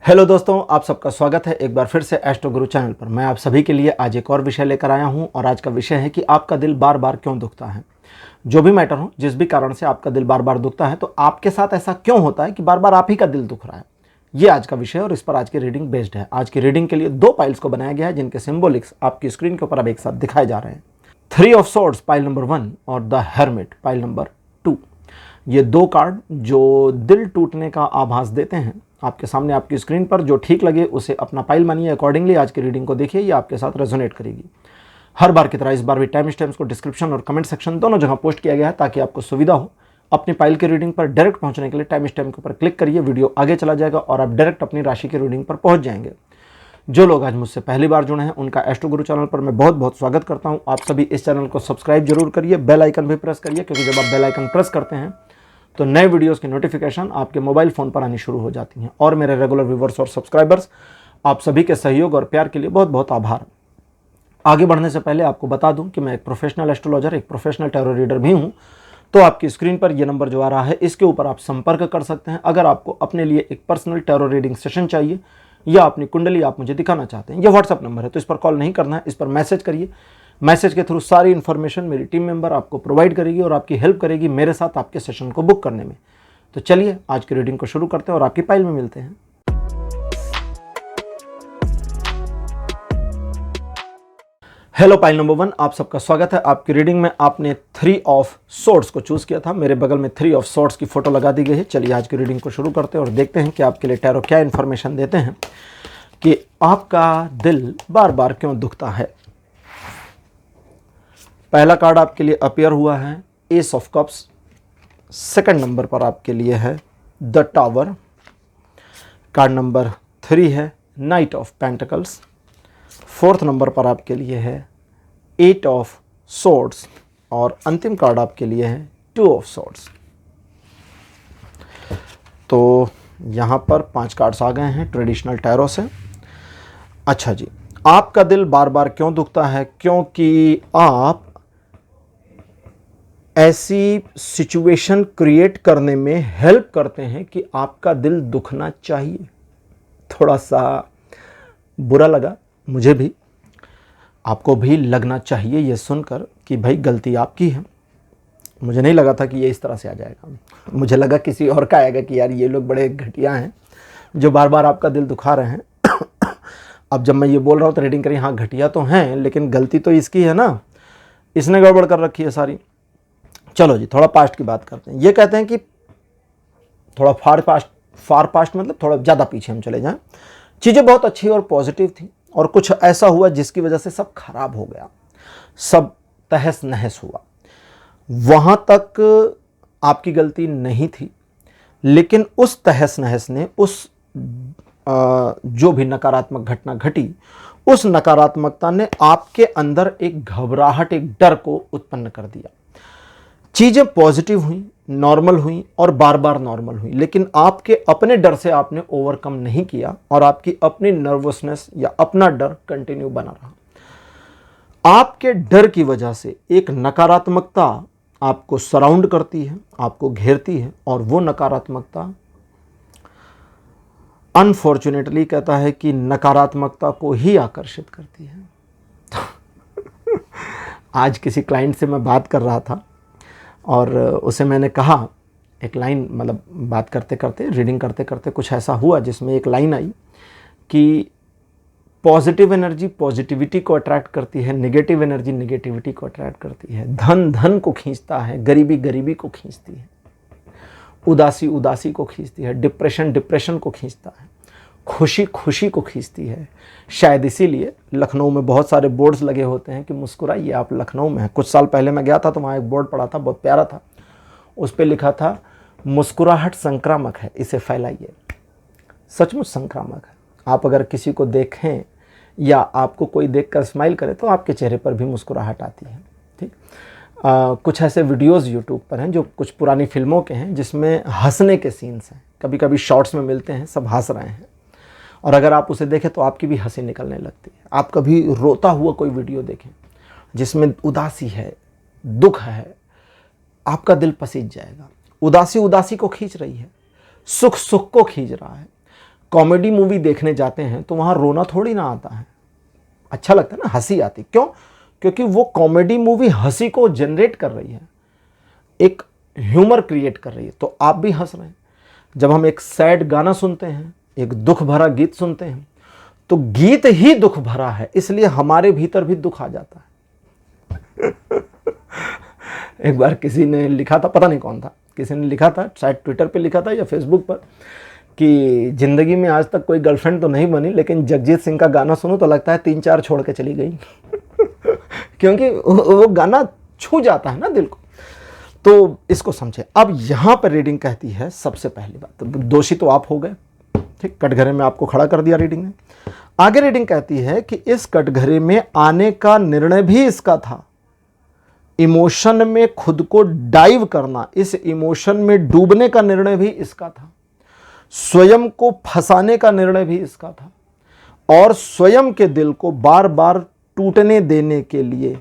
Hello दोस्तों, आप सबका स्वागत है एक बार फिर से एस्ट्रो गुरु चैनल पर। मैं आप सभी के लिए आज एक और विषय लेकर आया हूं और आज का विषय है कि आपका दिल बार बार क्यों दुखता है। जो भी मैटर हो, जिस भी कारण से आपका दिल बार बार दुखता है, तो आपके साथ ऐसा क्यों होता है कि बार बार आप ही का दिल दुख रहा है। ये आज का विषय है और इस पर आज की रीडिंग बेस्ड है। आज की रीडिंग के लिए दो पाइल्स को बनाया गया है जिनके सिंबॉलिक्स आपकी स्क्रीन के ऊपर अब एक साथ दिखाए जा रहे हैं। 3 ऑफ सोर्ड्स पाइल नंबर 1 और द हेरमिट पाइल नंबर 2। ये दो कार्ड जो दिल टूटने का आभास देते हैं आपके सामने आपकी स्क्रीन पर। जो ठीक लगे उसे अपना पाइल मानिए, अकॉर्डिंगली आज की रीडिंग को देखिए, ये आपके साथ रेजोनेट करेगी। हर बार की तरह इस बार भी टाइम स्टैम्प्स को डिस्क्रिप्शन और कमेंट सेक्शन दोनों जगह पोस्ट किया गया है ताकि आपको सुविधा हो। अपनी पाइल की रीडिंग पर डायरेक्ट पहुंचने के लिए टाइम स्टैम्प के ऊपर क्लिक करिए, वीडियो आगे चला जाएगा और आप डायरेक्ट अपनी राशि की रीडिंग पर पहुंच जाएंगे। जो लोग आज मुझसे पहली बार जुड़े हैं उनका एस्ट्रो गुरु चैनल पर मैं बहुत बहुत स्वागत करता हूं। आप सभी इस चैनल को सब्सक्राइब जरूर करिए, बेल आइकन भी प्रेस करिए, क्योंकि जब आप बेल आइकन प्रेस करते हैं तो नए वीडियोस की नोटिफिकेशन आपके मोबाइल फ़ोन पर आनी शुरू हो जाती हैं। और मेरे रेगुलर व्यूवर्स और सब्सक्राइबर्स, आप सभी के सहयोग और प्यार के लिए बहुत बहुत आभार। आगे बढ़ने से पहले आपको बता दूं कि मैं एक प्रोफेशनल एस्ट्रोलॉजर, एक प्रोफेशनल टैरो रीडर भी हूं। तो आपकी स्क्रीन पर यह नंबर जो आ रहा है, इसके ऊपर आप संपर्क कर सकते हैं। अगर आपको अपने लिए एक पर्सनल टैरो रीडिंग सेशन चाहिए या अपनी कुंडली आप मुझे दिखाना चाहते हैं, यह व्हाट्सअप नंबर है, तो इस पर कॉल नहीं करना है, इस पर मैसेज करिए। मैसेज के थ्रू सारी इन्फॉर्मेशन मेरी टीम मेंबर आपको प्रोवाइड करेगी और आपकी हेल्प करेगी मेरे साथ आपके सेशन को बुक करने में। तो चलिए आज की रीडिंग को शुरू करते हैं और आपकी पाइल में मिलते हैं। हेलो पाइल नंबर 1, आप सबका स्वागत है। आपकी रीडिंग में आपने 3 ऑफ सोर्ड्स को चूज किया था। मेरे बगल में 3 ऑफ सोर्ड्स की फोटो लगा दी गई है। चलिए आज की रीडिंग को शुरू करते हैं और देखते हैं कि आपके लिए टैरो क्या इन्फॉर्मेशन देते हैं कि आपका दिल बार बार क्यों दुखता है। पहला कार्ड आपके लिए अपीयर हुआ है S of cups. Second number पर आपके लिए है द टावर। कार्ड नंबर 3 है night of pentacles. Fourth number पर आपके लिए है 8 ऑफ सोर्ड्स और अंतिम कार्ड आपके लिए है 2 ऑफ सोर्ड्स। तो यहाँ पर 5 कार्ड्स आ गए हैं ट्रेडिशनल टैरो से। अच्छा जी, आपका दिल बार बार क्यों दुखता है? क्योंकि आप ऐसी सिचुएशन क्रिएट करने में हेल्प करते हैं कि आपका दिल दुखना चाहिए। थोड़ा सा बुरा लगा मुझे भी, आपको भी लगना चाहिए ये सुनकर कि भाई गलती आपकी है। मुझे नहीं लगा था कि ये इस तरह से आ जाएगा। मुझे लगा किसी और का आएगा कि यार ये लोग बड़े घटिया हैं जो बार बार आपका दिल दुखा रहे हैं। अब जब मैं ये बोल रहा हूँ तो रीडिंग करी, हाँ घटिया तो हैं लेकिन गलती तो इसकी है ना, इसने गड़बड़ कर रखी है सारी। चलो जी, थोड़ा पास्ट की बात करते हैं। ये कहते हैं कि थोड़ा फार पास्ट मतलब थोड़ा ज़्यादा पीछे हम चले जाएं। चीज़ें बहुत अच्छी और पॉजिटिव थी और कुछ ऐसा हुआ जिसकी वजह से सब खराब हो गया, सब तहस नहस हुआ। वहाँ तक आपकी गलती नहीं थी, लेकिन उस तहस नहस ने, उस जो भी नकारात्मक घटना घटी, उस नकारात्मकता ने आपके अंदर एक घबराहट, एक डर को उत्पन्न कर दिया। चीज़ें पॉजिटिव हुई, नॉर्मल हुई और बार बार नॉर्मल हुई, लेकिन आपके अपने डर से आपने ओवरकम नहीं किया और आपकी अपनी नर्वसनेस या अपना डर कंटिन्यू बना रहा। आपके डर की वजह से एक नकारात्मकता आपको सराउंड करती है, आपको घेरती है, और वो नकारात्मकता अनफॉर्चुनेटली कहता है कि नकारात्मकता को ही आकर्षित करती है। आज किसी क्लाइंट से मैं बात कर रहा था और उसे मैंने कहा, एक लाइन, मतलब बात करते करते, रीडिंग करते करते कुछ ऐसा हुआ जिसमें एक लाइन आई कि पॉजिटिव एनर्जी पॉजिटिविटी को अट्रैक्ट करती है, नेगेटिव एनर्जी नेगेटिविटी को अट्रैक्ट करती है, धन धन को खींचता है, गरीबी गरीबी को खींचती है, उदासी उदासी को खींचती है, डिप्रेशन डिप्रेशन को खींचता है, खुशी खुशी को खींचती है। शायद इसीलिए लखनऊ में बहुत सारे बोर्ड्स लगे होते हैं कि मुस्कुराइए, आप लखनऊ में हैं। कुछ साल पहले मैं गया था तो वहाँ एक बोर्ड पड़ा था, बहुत प्यारा था। उस पर लिखा था, मुस्कुराहट संक्रामक है, इसे फैलाइए। सचमुच संक्रामक है। आप अगर किसी को देखें या आपको कोई देखकर स्माइल करे तो आपके चेहरे पर भी मुस्कुराहट आती है। ठीक, कुछ ऐसे वीडियोज़ यूट्यूब पर हैं जो कुछ पुरानी फिल्मों के हैं जिसमें हंसने के सीन्स हैं, कभी कभी शॉर्ट्स में मिलते हैं, सब हंस रहे हैं, और अगर आप उसे देखें तो आपकी भी हंसी निकलने लगती है। आप कभी रोता हुआ कोई वीडियो देखें जिसमें उदासी है, दुख है, आपका दिल पसीज जाएगा। उदासी उदासी को खींच रही है, सुख सुख को खींच रहा है, कॉमेडी मूवी देखने जाते हैं तो वहाँ रोना थोड़ी ना आता है, अच्छा लगता है ना, हंसी आती। क्यों? क्योंकि वो कॉमेडी मूवी हंसी को जनरेट कर रही है, एक ह्यूमर क्रिएट कर रही है, तो आप भी हंस रहे हैं। जब हम एक सैड गाना सुनते हैं, एक दुख भरा गीत सुनते हैं, तो गीत ही दुख भरा है, इसलिए हमारे भीतर भी दुख आ जाता है। एक बार किसी ने लिखा था, पता नहीं कौन था, किसी ने लिखा था, शायद ट्विटर पे लिखा था या फेसबुक पर, कि जिंदगी में आज तक कोई गर्लफ्रेंड तो नहीं बनी, लेकिन जगजीत सिंह का गाना सुनो तो लगता है 3-4 छोड़ के चली गई। क्योंकि वो गाना छू जाता है ना दिल को। तो इसको समझे। अब यहां पर रीडिंग कहती है, सबसे पहली बात तो दोषी तो आप हो गए, ठीक, कटघरे में आपको खड़ा कर दिया रीडिंग ने। आगे रीडिंग कहती है कि इस कटघरे में आने का निर्णय भी इसका था, इमोशन में खुद को डाइव करना, इस इमोशन में डूबने का निर्णय भी इसका था, स्वयं को फंसाने का निर्णय भी इसका था, और स्वयं के दिल को बार बार टूटने देने के लिए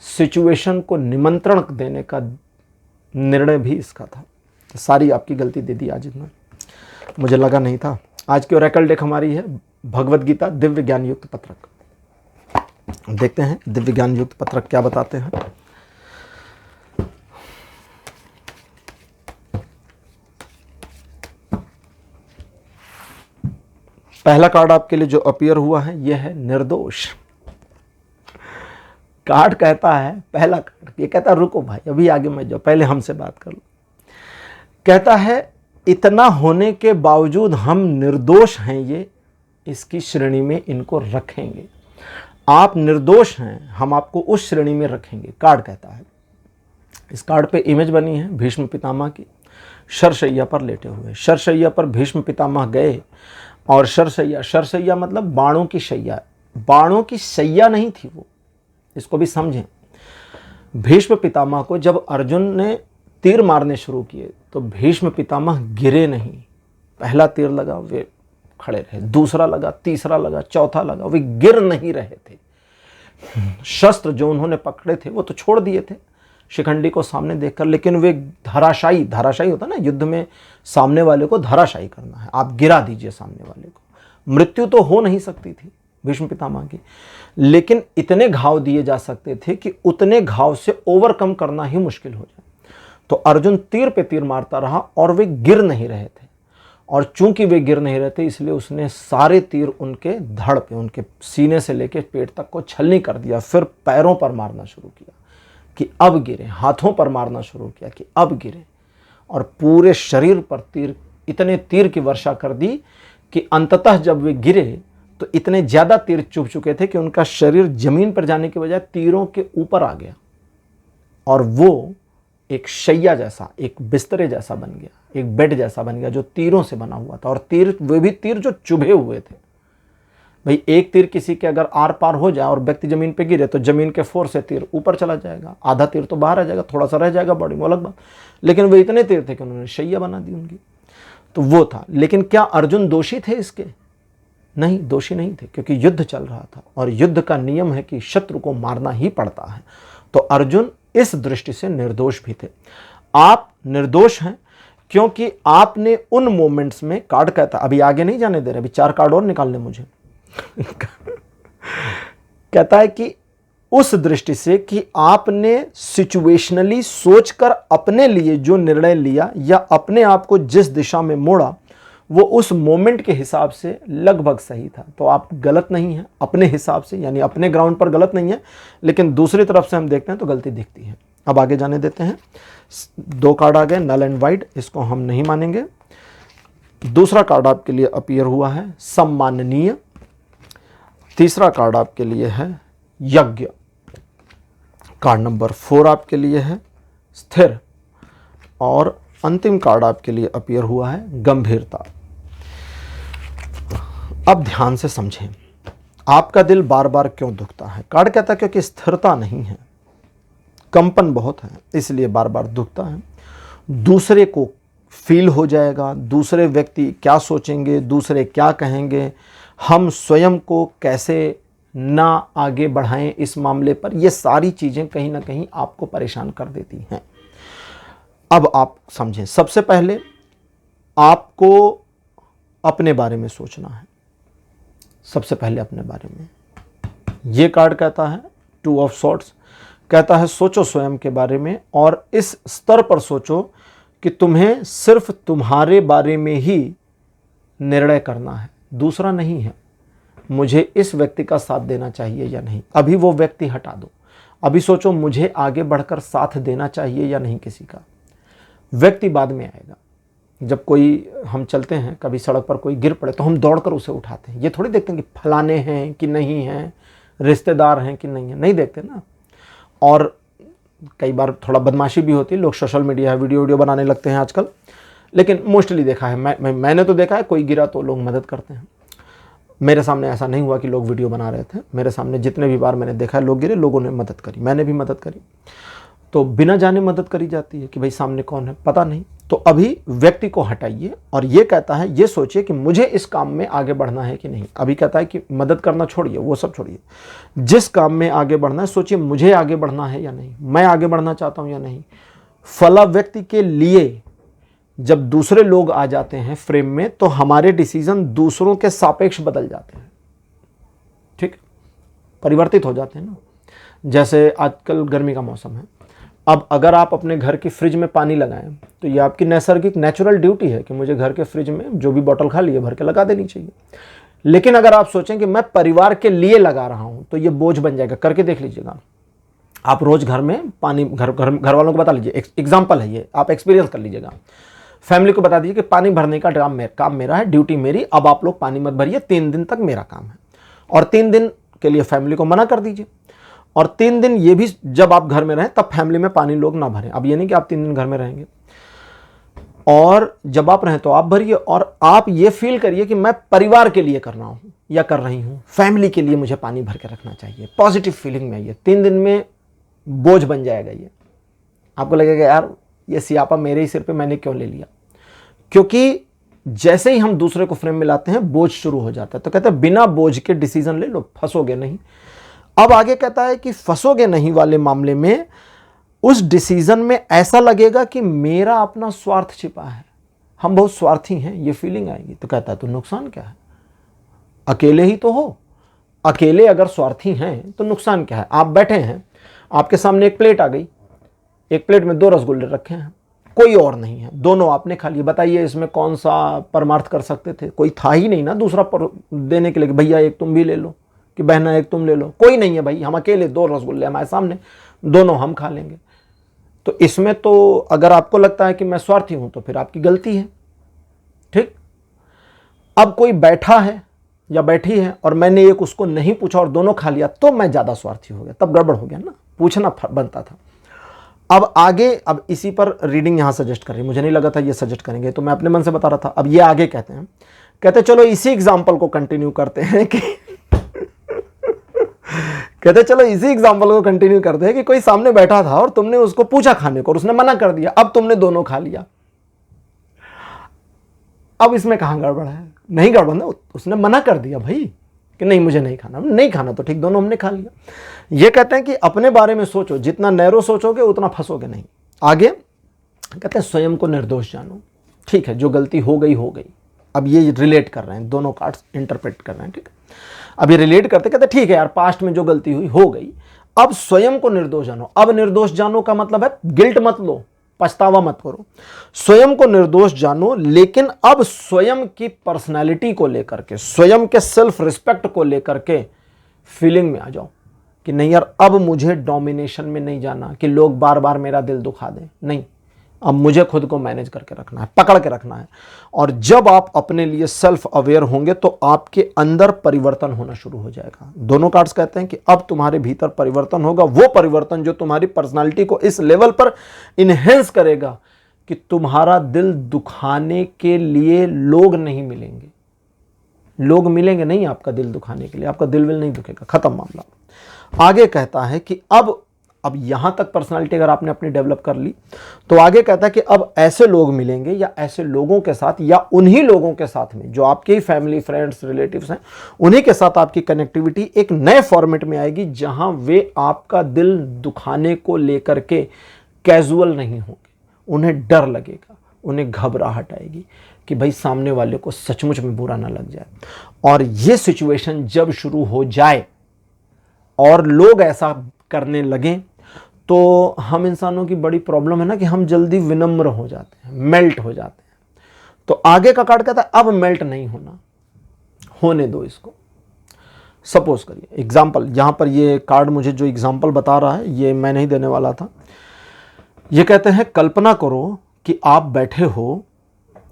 सिचुएशन को निमंत्रण देने का निर्णय भी इसका था। सारी आपकी गलती दे दी आज इसने, मुझे लगा नहीं था। आज की ओरेकल डेक हमारी है भगवद गीता दिव्य ज्ञान युक्त पत्रक। देखते हैं दिव्य ज्ञान युक्त पत्रक क्या बताते हैं। पहला कार्ड आपके लिए जो अपीयर हुआ है यह है निर्दोष। कार्ड कहता है, पहला कार्ड ये कहता है रुको भाई अभी आगे मत जाओ, पहले हमसे बात कर लो। कहता है इतना होने के बावजूद हम निर्दोष हैं, ये इसकी श्रेणी में इनको रखेंगे। आप निर्दोष हैं, हम आपको उस श्रेणी में रखेंगे, कार्ड कहता है। इस कार्ड पे इमेज बनी है भीष्म पितामह की, शरशैया पर लेटे हुए। शरशैया पर भीष्म पितामह गए और शरशैया मतलब बाणों की शैया, बाणों की शैया नहीं थी वो, इसको भी समझें। भीष्म पितामह को जब अर्जुन ने तीर मारने शुरू किए तो भीष्म पितामह गिरे नहीं। पहला तीर लगा वे खड़े रहे, दूसरा लगा, तीसरा लगा, चौथा लगा, वे गिर नहीं रहे थे। शस्त्र जो उन्होंने पकड़े थे वो तो छोड़ दिए थे शिखंडी को सामने देखकर, लेकिन वे धराशायी होता ना युद्ध में, सामने वाले को धराशायी करना है, आप गिरा दीजिए सामने वाले को। मृत्यु तो हो नहीं सकती थी भीष्म पितामह की, लेकिन इतने घाव दिए जा सकते थे कि उतने घाव से ओवरकम करना ही मुश्किल हो जाए। तो अर्जुन तीर पे तीर मारता रहा और वे गिर नहीं रहे थे, और चूंकि वे गिर नहीं रहे थे इसलिए उसने सारे तीर उनके धड़ पे, उनके सीने से लेकर पेट तक को छलनी कर दिया। फिर पैरों पर मारना शुरू किया कि अब गिरे, हाथों पर मारना शुरू किया कि अब गिरे, और पूरे शरीर पर तीर, इतने तीर की वर्षा कर दी कि अंततः जब वे गिरे तो इतने ज़्यादा तीर चुभ चुके थे कि उनका शरीर जमीन पर जाने के बजाय तीरों के ऊपर आ गया, और वो एक शैया जैसा, एक बिस्तरे जैसा बन गया, एक बेड जैसा बन गया जो तीरों से बना हुआ था। और तीर, वे भी तीर जो चुभे हुए थे। भाई एक तीर किसी के अगर आर पार हो जाए और व्यक्ति जमीन पे गिरे तो जमीन के फोर्स से तीर ऊपर चला जाएगा, आधा तीर तो बाहर आ जाएगा, थोड़ा सा रह जाएगा बॉडी में, अलग बात। लेकिन वे इतने तीर थे कि उन्होंने शैया बना दी उनकी, तो वो था। लेकिन क्या अर्जुन दोषी थे इसके? नहीं, दोषी नहीं थे, क्योंकि युद्ध चल रहा था और युद्ध का नियम है कि शत्रु को मारना ही पड़ता है। तो अर्जुन इस दृष्टि से निर्दोष भी थे। आप निर्दोष हैं क्योंकि आपने उन मोमेंट्स में, कार्ड कहता, अभी आगे नहीं जाने दे रहे, अभी 4 कार्ड और निकालने मुझे। कहता है कि उस दृष्टि से कि आपने सिचुएशनली सोचकर अपने लिए जो निर्णय लिया या अपने आप को जिस दिशा में मोड़ा वो उस मोमेंट के हिसाब से लगभग सही था। तो आप गलत नहीं हैं अपने हिसाब से, यानी अपने ग्राउंड पर गलत नहीं है, लेकिन दूसरी तरफ से हम देखते हैं तो गलती दिखती है। अब आगे जाने देते हैं। 2 कार्ड आ गए, नल एंड वाइड, इसको हम नहीं मानेंगे। दूसरा कार्ड आपके लिए अपीयर हुआ है सम्माननीय। तीसरा कार्ड आपके लिए है यज्ञ। कार्ड नंबर 4 आपके लिए है स्थिर, और अंतिम कार्ड आपके लिए अपीयर हुआ है गंभीरता। अब ध्यान से समझें, आपका दिल बार बार क्यों दुखता है? कार्ड कहता है क्योंकि स्थिरता नहीं है, कंपन बहुत है, इसलिए बार बार दुखता है। दूसरे को फील हो जाएगा, दूसरे व्यक्ति क्या सोचेंगे, दूसरे क्या कहेंगे, हम स्वयं को कैसे ना आगे बढ़ाएं इस मामले पर, ये सारी चीज़ें कहीं ना कहीं आपको परेशान कर देती हैं। अब आप समझें, सबसे पहले आपको अपने बारे में सोचना है, सबसे पहले अपने बारे में। ये कार्ड कहता है 2 ऑफ सॉर्ड्स, कहता है सोचो स्वयं के बारे में और इस स्तर पर सोचो कि तुम्हें सिर्फ तुम्हारे बारे में ही निर्णय करना है, दूसरा नहीं है। मुझे इस व्यक्ति का साथ देना चाहिए या नहीं, अभी वो व्यक्ति हटा दो। अभी सोचो मुझे आगे बढ़कर साथ देना चाहिए या नहीं किसी का। व्यक्ति बाद में आएगा। जब कोई हम चलते हैं, कभी सड़क पर कोई गिर पड़े तो हम दौड़कर उसे उठाते हैं। ये थोड़ी देखते हैं कि फलाने हैं कि नहीं हैं, रिश्तेदार हैं कि नहीं है, नहीं देखते ना। और कई बार थोड़ा बदमाशी भी होती है, लोग सोशल मीडिया वीडियो बनाने लगते हैं आजकल, लेकिन मोस्टली देखा है मैंने तो देखा है, कोई गिरा तो लोग मदद करते हैं। मेरे सामने ऐसा नहीं हुआ कि लोग वीडियो बना रहे थे, मेरे सामने जितने भी बार मैंने देखा है लोग गिरे, लोगों ने मदद करी, मैंने भी मदद करी। तो बिना जाने मदद करी जाती है कि भाई सामने कौन है पता नहीं। तो अभी व्यक्ति को हटाइए और ये कहता है, ये सोचिए कि मुझे इस काम में आगे बढ़ना है कि नहीं। अभी कहता है कि मदद करना छोड़िए, वो सब छोड़िए, जिस काम में आगे बढ़ना है सोचिए मुझे आगे बढ़ना है या नहीं, मैं आगे बढ़ना चाहता हूं या नहीं। फला व्यक्ति के लिए जब दूसरे लोग आ जाते हैं फ्रेम में तो हमारे डिसीजन दूसरों के सापेक्ष बदल जाते हैं, ठीक, परिवर्तित हो जाते हैं ना। जैसे आजकल गर्मी का मौसम है, अब अगर आप अपने घर की फ्रिज में पानी लगाएं तो ये आपकी नैसर्गिक नेचुरल ड्यूटी है कि मुझे घर के फ्रिज में जो भी बोतल खाली है भर के लगा देनी चाहिए। लेकिन अगर आप सोचें कि मैं परिवार के लिए लगा रहा हूं तो ये बोझ बन जाएगा। करके देख लीजिएगा, आप रोज घर में पानी घर वालों को बता लीजिए, एग्जाम्पल है ये, आप एक्सपीरियंस कर लीजिएगा। फैमिली को बता दीजिए कि पानी भरने का काम मेरा है, ड्यूटी मेरी, अब आप लोग पानी मत भरिए, 3 दिन तक मेरा काम है। और 3 दिन के लिए फैमिली को मना कर दीजिए। और 3 दिन ये भी जब आप घर में रहें तब फैमिली में पानी लोग ना भरें। अब ये नहीं कि आप 3 दिन घर में रहेंगे और जब आप रहें तो आप भरिए, और आप ये फील करिए कि मैं परिवार के लिए कर रहा हूं या कर रही हूं, फैमिली के लिए मुझे पानी भर के रखना चाहिए। पॉजिटिव फीलिंग में आइए, 3 दिन में बोझ बन जाएगा ये। आपको लगेगा यार ये सियापा मेरे ही सिर पे मैंने क्यों ले लिया। क्योंकि जैसे ही हम दूसरे को फ्रेम में लाते हैं बोझ शुरू हो जाता है। तो कहते हैं बिना बोझ के डिसीजन ले लो, फंसोगे नहीं। अब आगे कहता है कि फंसोगे नहीं वाले मामले में उस डिसीजन में ऐसा लगेगा कि मेरा अपना स्वार्थ छिपा है, हम बहुत स्वार्थी हैं, ये फीलिंग आएगी। तो कहता है तो नुकसान क्या है, अकेले ही तो हो। अकेले अगर स्वार्थी हैं तो नुकसान क्या है। आप बैठे हैं, आपके सामने एक प्लेट आ गई, एक प्लेट में 2 रसगुल्ले रखे हैं, कोई और नहीं है, दोनों आपने खा लिए। बताइए इसमें कौन सा परमार्थ कर सकते थे, कोई था ही नहीं ना दूसरा देने के लिए, भैया एक तुम भी ले लो, कि बहना एक तुम ले लो, कोई नहीं है भाई, हम अकेले 2 रसगुल्ले हमारे सामने, दोनों हम खा लेंगे। तो इसमें तो अगर आपको लगता है कि मैं स्वार्थी हूं तो फिर आपकी गलती है, ठीक। अब कोई बैठा है या बैठी है और मैंने एक उसको नहीं पूछा और दोनों खा लिया तो मैं ज्यादा स्वार्थी हो गया, तब गड़बड़ हो गया ना, पूछना बनता था। अब आगे, अब इसी पर रीडिंग यहां सजेस्ट कर रही है, मुझे नहीं लगा था ये सजेस्ट करेंगे तो मैं अपने मन से बता रहा था। अब ये आगे कहते चलो इसी एग्जाम्पल को कंटिन्यू करते हैं कि कहते चलो इसी एग्जाम्पल को कंटिन्यू करते हैं कि कोई सामने बैठा था और तुमने उसको पूछा खाने को और उसने मना कर दिया, अब तुमने दोनों खा लिया। अब इसमें कहां गड़बड़ है, नहीं गड़बड़ ना, उसने मना कर दिया भाई कि नहीं मुझे नहीं खाना, नहीं खाना तो ठीक, दोनों हमने खा लिया। ये कहते हैं कि अपने बारे में सोचो, जितना नैरो सोचोगे उतना फंसोगे नहीं। आगे कहते हैं स्वयं को निर्दोष जानो, ठीक है जो गलती हो गई हो गई। अब ये रिलेट कर रहे हैं, दोनों कार्ड्स इंटरप्रेट कर रहे हैं, ठीक है। अब ये रिलेट करते कहते ठीक है यार पास्ट में जो गलती हुई हो गई, अब स्वयं को निर्दोष जानो। अब निर्दोष जानो का मतलब है गिल्ट मत लो, पछतावा मत करो, स्वयं को निर्दोष जानो। लेकिन अब स्वयं की पर्सनालिटी को लेकर के, स्वयं के सेल्फ रिस्पेक्ट को लेकर के फीलिंग में आ जाओ कि नहीं यार अब मुझे डोमिनेशन में नहीं जाना कि लोग बार बार मेरा दिल दुखा दें, नहीं, अब मुझे खुद को मैनेज करके रखना है, पकड़ के रखना है। और जब आप अपने लिए सेल्फ अवेयर होंगे तो आपके अंदर परिवर्तन होना शुरू हो जाएगा। दोनों कार्ड्स कहते हैं कि अब तुम्हारे भीतर परिवर्तन होगा, वो परिवर्तन जो तुम्हारी पर्सनालिटी को इस लेवल पर इनहेंस करेगा कि तुम्हारा दिल दुखाने के लिए लोग नहीं मिलेंगे। लोग मिलेंगे नहीं आपका दिल दुखाने के लिए, आपका दिल विल नहीं दुखेगा, खत्म मामला। आगे कहता है कि अब यहां तक पर्सनालिटी अगर आपने अपनी डेवलप कर ली तो आगे कहता है कि अब ऐसे लोग मिलेंगे या ऐसे लोगों के साथ या उन्हीं लोगों के साथ में जो आपके फैमिली फ्रेंड्स रिलेटिव्स हैं, उन्हीं के साथ आपकी कनेक्टिविटी एक नए फॉर्मेट में आएगी जहां वे आपका दिल दुखाने को लेकर के कैजुअल नहीं होंगे, उन्हें डर लगेगा, उन्हें घबराहट आएगी कि भाई सामने वाले को सचमुच में बुरा ना लग जाए। और ये सिचुएशन जब शुरू हो जाए और लोग ऐसा करने लगें तो हम इंसानों की बड़ी प्रॉब्लम है ना कि हम जल्दी विनम्र हो जाते हैं, मेल्ट हो जाते हैं। तो आगे का कार्ड कहता है अब मेल्ट नहीं होना, होने दो इसको। सपोज करिए एग्जाम्पल, यहां पर ये कार्ड मुझे जो एग्जाम्पल बता रहा है ये मैं नहीं देने वाला था। ये कहते हैं कल्पना करो कि आप बैठे हो,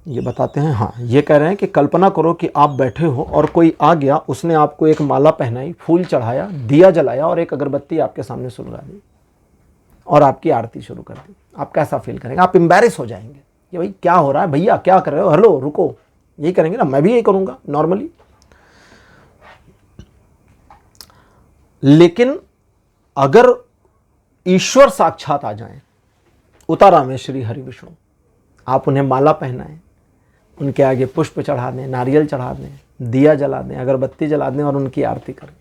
ये बताते हैं, हाँ ये कह रहे हैं कि कल्पना करो कि आप बैठे हो और कोई आ गया, उसने आपको एक माला पहनाई, फूल चढ़ाया, दिया जलाया और एक अगरबत्ती आपके सामने सुलगा दी और आपकी आरती शुरू कर दी। आप कैसा फील करेंगे? आप एम्बैरेस हो जाएंगे कि भाई क्या हो रहा है, भैया क्या कर रहे हो, हेलो रुको, यही करेंगे ना, मैं भी यही करूंगा नॉर्मली। लेकिन अगर ईश्वर साक्षात आ जाएं, उतारा में श्री हरि विष्णु, आप उन्हें माला पहनाएं, उनके आगे पुष्प चढ़ा दें, नारियल चढ़ा दें, दिया जला दें, अगरबत्ती जला दें और उनकी आरती करें,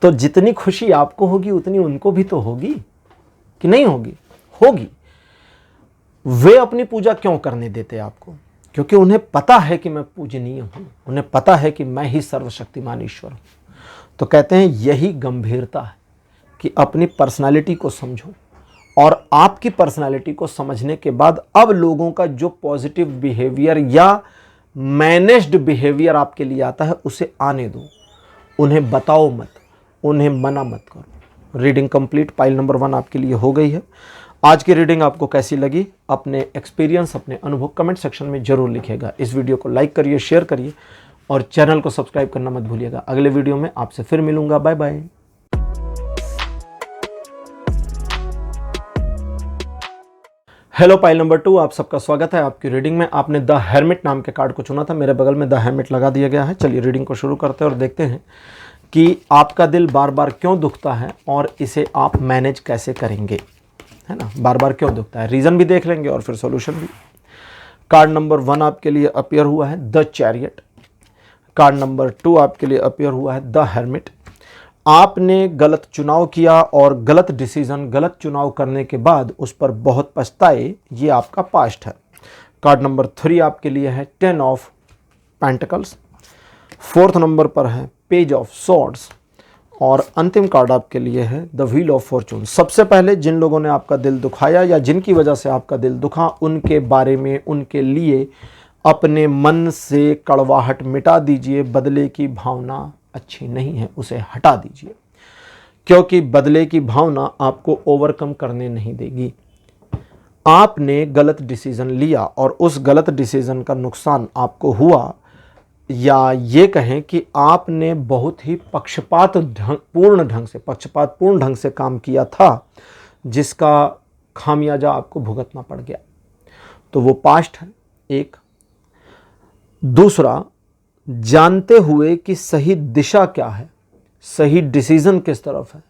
तो जितनी खुशी आपको होगी उतनी उनको भी तो होगी कि नहीं होगी? होगी। वे अपनी पूजा क्यों करने देते आपको? क्योंकि उन्हें पता है कि मैं पूजनीय हूं, उन्हें पता है कि मैं ही सर्वशक्तिमान ईश्वर हूं। तो कहते हैं यही गंभीरता है कि अपनी पर्सनालिटी को समझो और आपकी पर्सनालिटी को समझने के बाद अब लोगों का जो पॉजिटिव बिहेवियर या मैनेज्ड बिहेवियर आपके लिए आता है उसे आने दो, उन्हें बताओ मत, उन्हें मना मत करो। रीडिंग कंप्लीट, पाइल नंबर 1 आपके लिए हो गई है। आज की रीडिंग आपको कैसी लगी? अपने एक्सपीरियंस, अपने अनुभव कमेंट सेक्शन में जरूर लिखिएगा। इस वीडियो को लाइक करिए, शेयर करिए और चैनल को सब्सक्राइब करना मत भूलिएगा। अगले वीडियो में आपसे फिर मिलूंगा। Bye bye. Hello pile number 2, आप सबका स्वागत है आपकी रीडिंग में। आपने द हेरमिट नाम के कार्ड को चुना था, मेरे बगल में द हेरमिट लगा दिया गया है। चलिए रीडिंग को शुरू करते हैं और देखते हैं कि आपका दिल बार बार क्यों दुखता है और इसे आप मैनेज कैसे करेंगे, है ना। बार बार क्यों दुखता है, रीज़न भी देख लेंगे और फिर सॉल्यूशन भी। कार्ड नंबर 1 आपके लिए अपीयर हुआ है द चैरियट। कार्ड नंबर 2 आपके लिए अपीयर हुआ है द हेरमिट। आपने गलत चुनाव किया और गलत डिसीजन, गलत चुनाव करने के बाद उस पर बहुत पछताए, ये आपका पास्ट है। कार्ड नंबर 3 आपके लिए है 10 ऑफ पेंटिकल्स। 4th नंबर पर है पेज ऑफ सॉर्ड्स और अंतिम कार्ड आपके लिए है द व्हील ऑफ फॉर्चून। सबसे पहले जिन लोगों ने आपका दिल दुखाया या जिनकी वजह से आपका दिल दुखा, उनके बारे में, उनके लिए अपने मन से कड़वाहट मिटा दीजिए। बदले की भावना अच्छी नहीं है, उसे हटा दीजिए, क्योंकि बदले की भावना आपको ओवरकम करने नहीं देगी। आपने गलत डिसीजन लिया और उस गलत डिसीजन का नुकसान आपको हुआ, या ये कहें कि आपने बहुत ही पक्षपातपूर्ण ढंग से काम किया था, जिसका खामियाजा आपको भुगतना पड़ गया। तो वो पास्ट है एक। दूसरा, जानते हुए कि सही दिशा क्या है, सही डिसीजन किस तरफ है,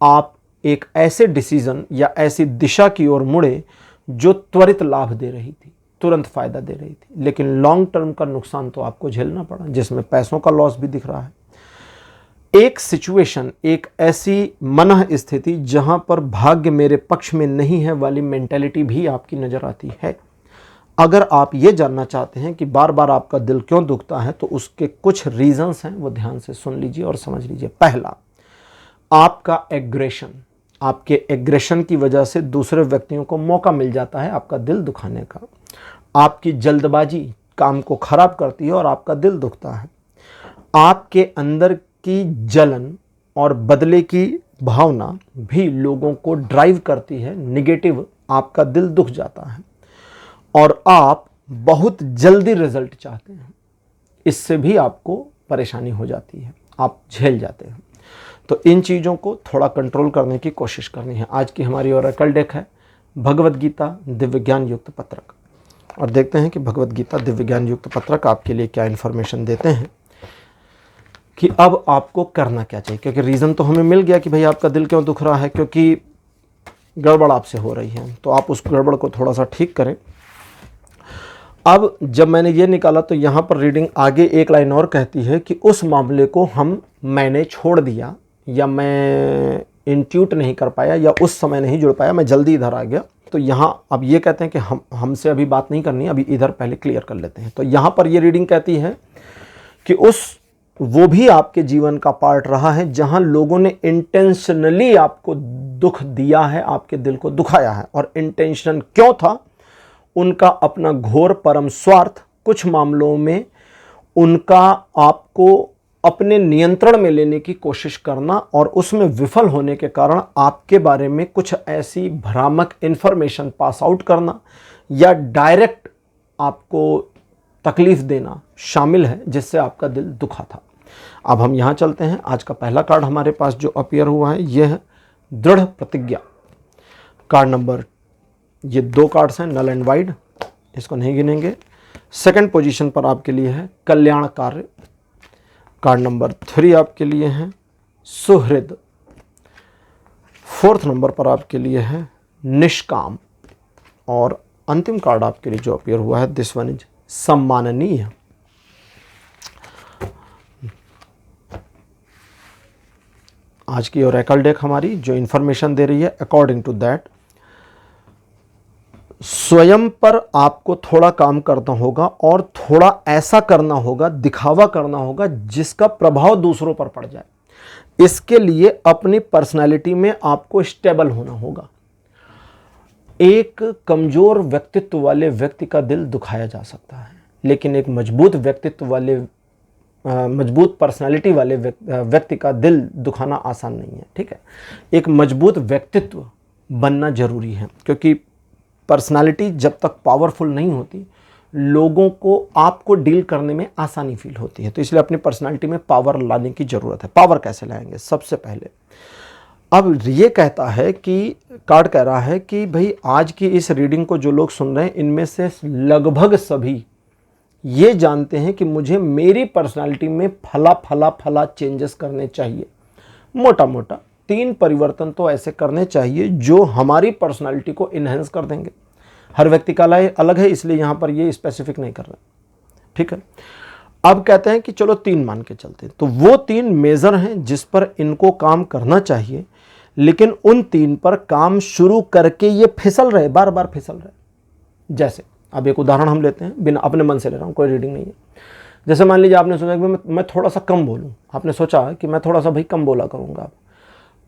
आप एक ऐसे डिसीजन या ऐसी दिशा की ओर मुड़े जो त्वरित लाभ दे रही थी, तुरंत फायदा दे रही थी, लेकिन लॉन्ग टर्म का नुकसान तो आपको झेलना पड़ा, जिसमें पैसों का लॉस भी दिख रहा है। एक सिचुएशन, एक ऐसी मनः स्थिति जहां पर भाग्य मेरे पक्ष में नहीं है वाली मेंटेलिटी भी आपकी नजर आती है। अगर आप ये जानना चाहते हैं कि बार बार आपका दिल क्यों दुखता है, तो उसके कुछ रीजंस हैं, वो ध्यान से सुन लीजिए और समझ लीजिए। पहला, आपका एग्रेशन, आपके एग्रेशन की वजह से दूसरे व्यक्तियों को मौका मिल जाता है आपका दिल दुखाने का। आपकी जल्दबाजी काम को खराब करती है और आपका दिल दुखता है। आपके अंदर की जलन और बदले की भावना भी लोगों को ड्राइव करती है निगेटिव, आपका दिल दुख जाता है और आप बहुत जल्दी रिजल्ट चाहते हैं, इससे भी आपको परेशानी हो जाती है, आप झेल जाते हैं। तो इन चीज़ों को थोड़ा कंट्रोल करने की कोशिश करनी है। आज की हमारी ओरेकल डेक है भगवद गीता दिव्य ज्ञान युक्त पत्रक, और देखते हैं कि भगवद गीता दिव्य ज्ञान युक्त पत्रक आपके लिए क्या इन्फॉर्मेशन देते हैं कि अब आपको करना क्या चाहिए। क्योंकि रीज़न तो हमें मिल गया कि भाई आपका दिल क्यों दुख रहा है, क्योंकि गड़बड़ आपसे हो रही है, तो आप उस गड़बड़ को थोड़ा सा ठीक करें। अब जब मैंने ये निकाला तो यहाँ पर रीडिंग आगे एक लाइन और कहती है कि उस मामले को मैंने छोड़ दिया, या मैं इंट्यूट नहीं कर पाया, या उस समय नहीं जुड़ पाया, मैं जल्दी इधर आ गया, तो यहाँ अब ये कहते हैं कि हमसे अभी बात नहीं करनी, अभी इधर पहले क्लियर कर लेते हैं। तो यहाँ पर ये रीडिंग कहती है कि वो भी आपके जीवन का पार्ट रहा है जहां लोगों ने इंटेंशनली आपको दुख दिया है, आपके दिल को दुखाया है। और इंटेंशन क्यों था? उनका अपना घोर परम स्वार्थ, कुछ मामलों में उनका आपको अपने नियंत्रण में लेने की कोशिश करना और उसमें विफल होने के कारण आपके बारे में कुछ ऐसी भ्रामक इंफॉर्मेशन पास आउट करना या डायरेक्ट आपको तकलीफ देना शामिल है, जिससे आपका दिल दुखा था। अब हम यहां चलते हैं। आज का पहला कार्ड हमारे पास जो अपीयर हुआ है यह है दृढ़ प्रतिज्ञा। कार्ड नंबर, ये 2 कार्ड्स हैं, नल एंड वाइड, इसको नहीं गिनेंगे। सेकंड पोजीशन पर आपके लिए है कल्याण कार्य। कार्ड नंबर 3 आपके लिए है सुहृद। 4th नंबर पर आपके लिए है निष्काम। और अंतिम कार्ड आपके लिए जो अपीयर हुआ है दिस वन इज सम्माननीय। आज की ओरेकल डेक हमारी जो इंफॉर्मेशन दे रही है, अकॉर्डिंग टू दैट स्वयं पर आपको थोड़ा काम करना होगा और थोड़ा ऐसा करना होगा, दिखावा करना होगा जिसका प्रभाव दूसरों पर पड़ जाए। इसके लिए अपनी पर्सनालिटी में आपको स्टेबल होना होगा। एक कमजोर व्यक्तित्व वाले व्यक्ति का दिल दुखाया जा सकता है, लेकिन एक मजबूत व्यक्तित्व वाले मजबूत पर्सनालिटी वाले व्यक्ति का दिल दुखाना आसान नहीं है। ठीक है, एक मजबूत व्यक्तित्व बनना जरूरी है, क्योंकि पर्सनालिटी जब तक पावरफुल नहीं होती, लोगों को आपको डील करने में आसानी फील होती है। तो इसलिए अपनी पर्सनालिटी में पावर लाने की जरूरत है। पावर कैसे लाएंगे? सबसे पहले अब ये कहता है कि कार्ड कह रहा है कि भाई आज की इस रीडिंग को जो लोग सुन रहे हैं, इनमें से लगभग सभी ये जानते हैं कि मुझे मेरी पर्सनालिटी में फला चेंजेस करने चाहिए। मोटा मोटा 3 परिवर्तन तो ऐसे करने चाहिए जो हमारी पर्सनालिटी को इन्हेंस कर देंगे। हर व्यक्ति का अलग है, इसलिए यहां पर ये स्पेसिफिक नहीं कर रहे। ठीक है, अब कहते हैं कि चलो 3 मान के चलते हैं। तो वो 3 मेजर हैं जिस पर इनको काम करना चाहिए, लेकिन उन 3 पर काम शुरू करके ये फिसल रहे, बार बार फिसल रहे। जैसे अब एक उदाहरण हम लेते हैं, बिना अपने मन से ले रहा हूं, कोई रीडिंग नहीं है। जैसे मान लीजिए आपने सोचा कि मैं थोड़ा सा कम बोलूं, आपने सोचा कि मैं थोड़ा सा भाई कम बोला करूंगा।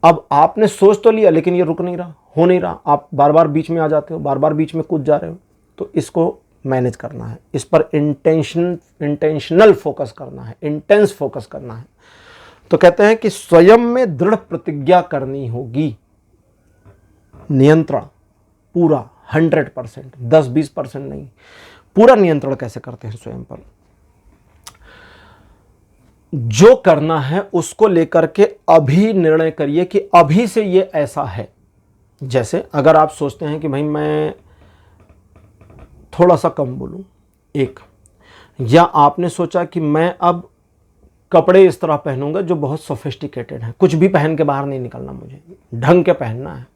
अब आपने सोच तो लिया, लेकिन ये रुक नहीं रहा, हो नहीं रहा, आप बार बार बीच में आ जाते हो, बार बार बीच में कूद जा रहे हो। तो इसको मैनेज करना है, इस पर इंटेंशनल फोकस करना है, इंटेंस फोकस करना है। तो कहते हैं कि स्वयं में दृढ़ प्रतिज्ञा करनी होगी। नियंत्रण पूरा 100%, 10-20% नहीं, पूरा नियंत्रण कैसे करते हैं स्वयं पर? जो करना है उसको लेकर के अभी निर्णय करिए कि अभी से ये ऐसा है। जैसे अगर आप सोचते हैं कि भाई मैं थोड़ा सा कम बोलूं, या आपने सोचा कि मैं अब कपड़े इस तरह पहनूंगा जो बहुत सोफिस्टिकेटेड हैं, कुछ भी पहन के बाहर नहीं निकलना, मुझे ढंग के पहनना है,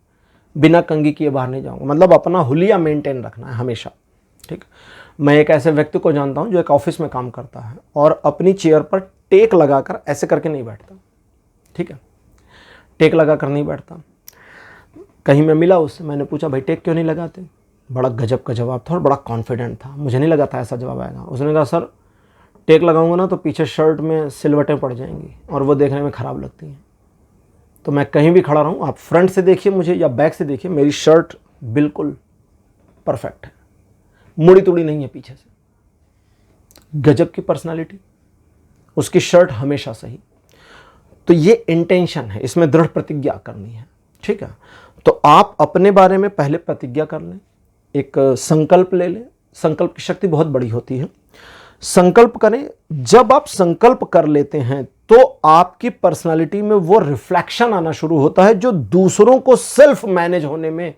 बिना कंघी किए बाहर नहीं जाऊंगा, मतलब अपना हुलिया मेंटेन रखना है हमेशा। ठीक, मैं एक ऐसे व्यक्ति को जानता हूं जो एक ऑफिस में काम करता है और अपनी चेयर पर टेक लगाकर ऐसे करके नहीं बैठता। ठीक है, टेक लगाकर नहीं बैठता। कहीं मैं मिला उससे, मैंने पूछा भाई टेक क्यों नहीं लगाते? बड़ा गजब का जवाब था और बड़ा कॉन्फिडेंट था, मुझे नहीं लगा था ऐसा जवाब आएगा। उसने कहा सर टेक लगाऊंगा ना तो पीछे शर्ट में सिलवटें पड़ जाएंगी और वो देखने में ख़राब लगती हैं। तो मैं कहीं भी खड़ा रहूं, आप फ्रंट से देखिए मुझे या बैक से देखिए, मेरी शर्ट बिल्कुल परफेक्ट है, मुड़ी तुड़ी नहीं है पीछे से। गजब की पर्सनालिटी, उसकी शर्ट हमेशा सही। तो ये इंटेंशन है, इसमें दृढ़ प्रतिज्ञा करनी है। ठीक है, तो आप अपने बारे में पहले प्रतिज्ञा कर लें, एक संकल्प ले लें। संकल्प की शक्ति बहुत बड़ी होती है। संकल्प करें। जब आप संकल्प कर लेते हैं तो आपकी पर्सनालिटी में वो रिफ्लेक्शन आना शुरू होता है जो दूसरों को सेल्फ मैनेज होने में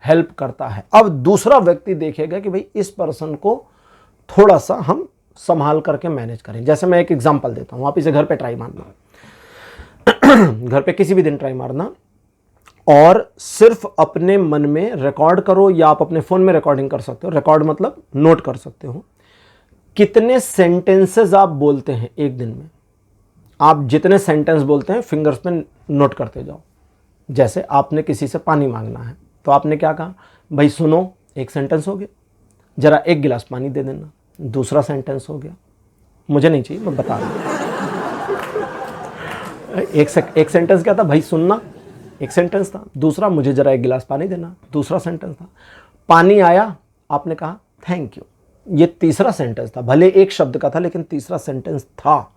हेल्प करता है। अब दूसरा व्यक्ति देखेगा कि भाई इस पर्सन को थोड़ा सा हम संभाल करके मैनेज करें। जैसे मैं एक एग्जांपल देता हूं, आप इसे घर पे ट्राई मारना घर पे किसी भी दिन ट्राई मारना और सिर्फ अपने मन में रिकॉर्ड करो, या आप अपने फोन में रिकॉर्डिंग कर सकते हो। रिकॉर्ड मतलब नोट कर सकते हो कितने सेंटेंसेस आप बोलते हैं एक दिन में। आप जितने सेंटेंस बोलते हैं फिंगर्स पे नोट करते जाओ। जैसे आपने किसी से पानी मांगना है तो आपने क्या कहा, भाई सुनो, एक सेंटेंस हो गया। जरा एक गिलास पानी दे देना, दूसरा सेंटेंस हो गया। मुझे नहीं चाहिए, मैं बता रहा हूँ। एक सेंटेंस क्या था, भाई सुनना, एक सेंटेंस था। दूसरा, मुझे जरा एक गिलास पानी देना, दूसरा सेंटेंस था। पानी आया, आपने कहा थैंक यू, ये तीसरा सेंटेंस था। भले एक शब्द का था लेकिन तीसरा सेंटेंस था।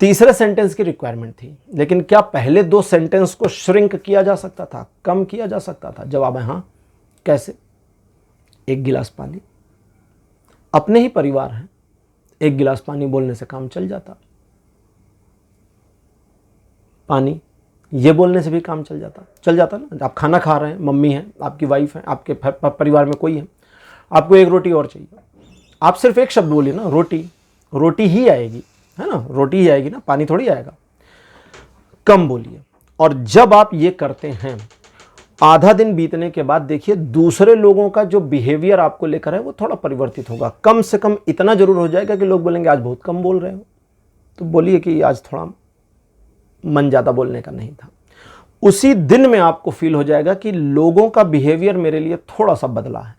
तीसरे सेंटेंस की रिक्वायरमेंट थी, लेकिन क्या पहले दो सेंटेंस को श्रिंक किया जा सकता था, कम किया जा सकता था? जवाब है हाँ। कैसे? एक गिलास पानी, अपने ही परिवार है, एक गिलास पानी बोलने से काम चल जाता। पानी, ये बोलने से भी काम चल जाता ना। आप खाना खा रहे हैं, मम्मी है, आपकी वाइफ है, आपके परिवार में कोई है, आपको एक रोटी और चाहिए, आप सिर्फ एक शब्द बोलिए ना, रोटी, रोटी ही आएगी, है ना, रोटी ही आएगी ना, पानी थोड़ी आएगा। कम बोलिए। और जब आप ये करते हैं, आधा दिन बीतने के बाद देखिए दूसरे लोगों का जो बिहेवियर आपको लेकर है वो थोड़ा परिवर्तित होगा। कम से कम इतना जरूर हो जाएगा कि लोग बोलेंगे आज बहुत कम बोल रहे हो, तो बोलिए कि आज थोड़ा मन ज़्यादा बोलने का नहीं था। उसी दिन में आपको फील हो जाएगा कि लोगों का बिहेवियर मेरे लिए थोड़ा सा बदला है।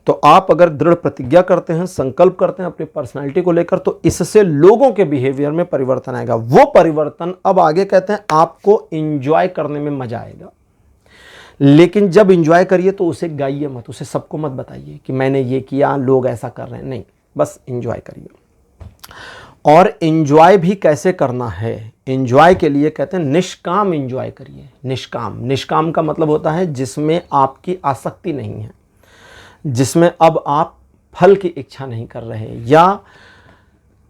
तो आप अगर दृढ़ प्रतिज्ञा करते हैं, संकल्प करते हैं अपनी पर्सनालिटी को लेकर, तो इससे लोगों के बिहेवियर में परिवर्तन आएगा। वो परिवर्तन अब आगे कहते हैं आपको एंजॉय करने में मजा आएगा। लेकिन जब एंजॉय करिए तो उसे गाइए मत, उसे सबको मत बताइए कि मैंने ये किया, लोग ऐसा कर रहे हैं, नहीं, बस एंजॉय करिए। और एंजॉय भी कैसे करना है? एंजॉय के लिए कहते हैं निष्काम एंजॉय करिए। निष्काम का मतलब होता है जिसमें आपकी आसक्ति नहीं है, जिसमें अब आप फल की इच्छा नहीं कर रहे या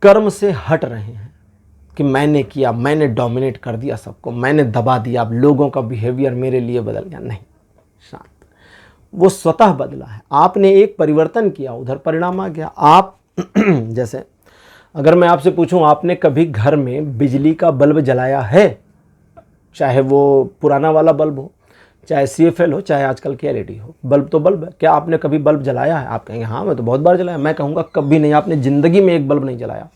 कर्म से हट रहे हैं कि मैंने किया, मैंने डोमिनेट कर दिया सबको, मैंने दबा दिया, अब लोगों का बिहेवियर मेरे लिए बदल गया। नहीं, शांत, वो स्वतः बदला है। आपने एक परिवर्तन किया, उधर परिणाम आ गया। आप जैसे अगर मैं आपसे पूछूं, आपने कभी घर में बिजली का बल्ब जलाया है? चाहे वो पुराना वाला बल्ब हो, चाहे CFL हो, चाहे आजकल की LED हो, बल्ब तो बल्ब है। क्या आपने कभी बल्ब जलाया है? आप कहेंगे हाँ मैं तो बहुत बार जलाया। मैं कहूँगा कभी नहीं, आपने ज़िंदगी में एक बल्ब नहीं जलाया।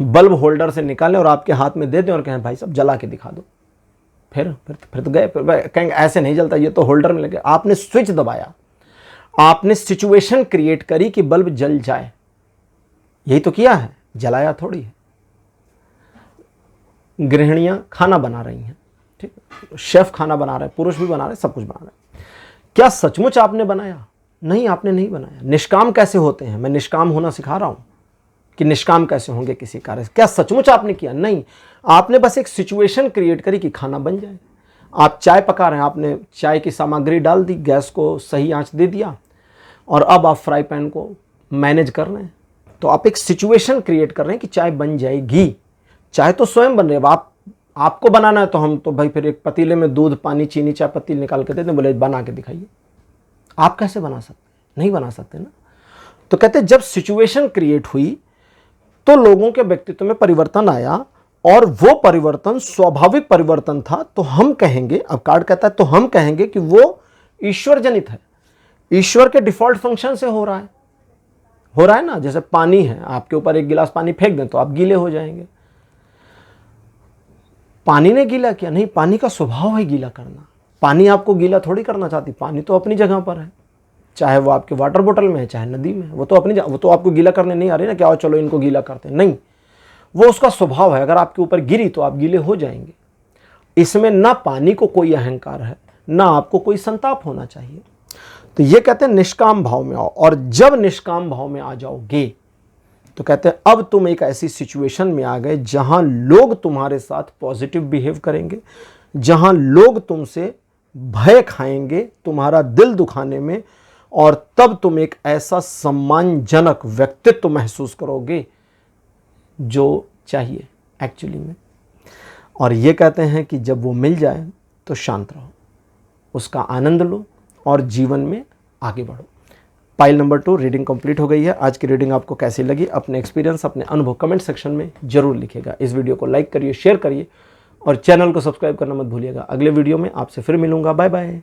बल्ब होल्डर से निकालें और आपके हाथ में दे दें और कहें भाई साहब जला के दिखा दो, फिर तो गए, फिर कहेंगे ऐसे नहीं जलता, ये तो होल्डर में लगे। आपने स्विच दबाया, आपने सिचुएशन क्रिएट करी कि बल्ब जल जाए, यही तो किया है, जलाया थोड़ी है। गृहिणियां खाना बना रही हैं, ठीक, शेफ खाना बना रहे हैं, पुरुष भी बना रहे हैं, सब कुछ बना रहे हैं। क्या सचमुच आपने बनाया? नहीं, आपने नहीं बनाया। निष्काम कैसे होते हैं? मैं निष्काम होना सिखा रहा हूं कि निष्काम कैसे होंगे किसी कार्य से। क्या सचमुच आपने किया? नहीं, आपने बस एक सिचुएशन क्रिएट करी कि खाना बन जाए। आप चाय पका रहे हैं, आपने चाय की सामग्री डाल दी, गैस को सही आंच दे दिया और अब आप फ्राई पैन को मैनेज कर रहे हैं। तो आप एक सिचुएशन क्रिएट कर रहे हैं कि चाय बन जाएगी। चाय तो स्वयं बन रही है, आपको बनाना है तो हम तो भाई फिर एक पतीले में दूध, पानी, चीनी, चाय पत्ती निकाल के देते, बोले बना के दिखाइए। आप कैसे बना सकते हैं? नहीं बना सकते ना। तो कहते हैं जब सिचुएशन क्रिएट हुई तो लोगों के व्यक्तित्व में परिवर्तन आया और वो परिवर्तन स्वाभाविक परिवर्तन था। तो हम कहेंगे, अब कार्ड कहता है, तो हम कहेंगे कि वो ईश्वर जनित है, ईश्वर के डिफॉल्ट फंक्शन से हो रहा है ना। जैसे पानी है, आपके ऊपर एक गिलास पानी फेंक दें तो आप गीले हो जाएंगे। पानी ने गीला किया? नहीं, पानी का स्वभाव है गीला करना। पानी आपको गीला थोड़ी करना चाहती, पानी तो अपनी जगह पर है, चाहे वो आपके वाटर बोतल में है, चाहे नदी में है, वो तो अपनी जगह, वो तो आपको गीला करने नहीं आ रही ना, क्या चलो इनको गीला करते हैं, नहीं, वो उसका स्वभाव है। अगर आपके ऊपर गिरी तो आप गीले हो जाएंगे। इसमें ना पानी को कोई अहंकार है, ना आपको कोई संताप होना चाहिए। तो ये कहते हैं निष्काम भाव में आओ। और जब निष्काम भाव में आ जाओगे तो कहते हैं अब तुम एक ऐसी सिचुएशन में आ गए जहां लोग तुम्हारे साथ पॉजिटिव बिहेव करेंगे, जहां लोग तुमसे भय खाएंगे तुम्हारा दिल दुखाने में, और तब तुम एक ऐसा सम्मानजनक व्यक्तित्व महसूस करोगे जो चाहिए एक्चुअली में। और ये कहते हैं कि जब वो मिल जाए तो शांत रहो, उसका आनंद लो और जीवन में आगे बढ़ो। पाइल नंबर 2 रीडिंग कंप्लीट हो गई है। आज की रीडिंग आपको कैसी लगी? अपने एक्सपीरियंस, अपने अनुभव कमेंट सेक्शन में जरूर लिखिएगा। इस वीडियो को लाइक करिए, शेयर करिए और चैनल को सब्सक्राइब करना मत भूलिएगा। अगले वीडियो में आपसे फिर मिलूंगा। Bye bye.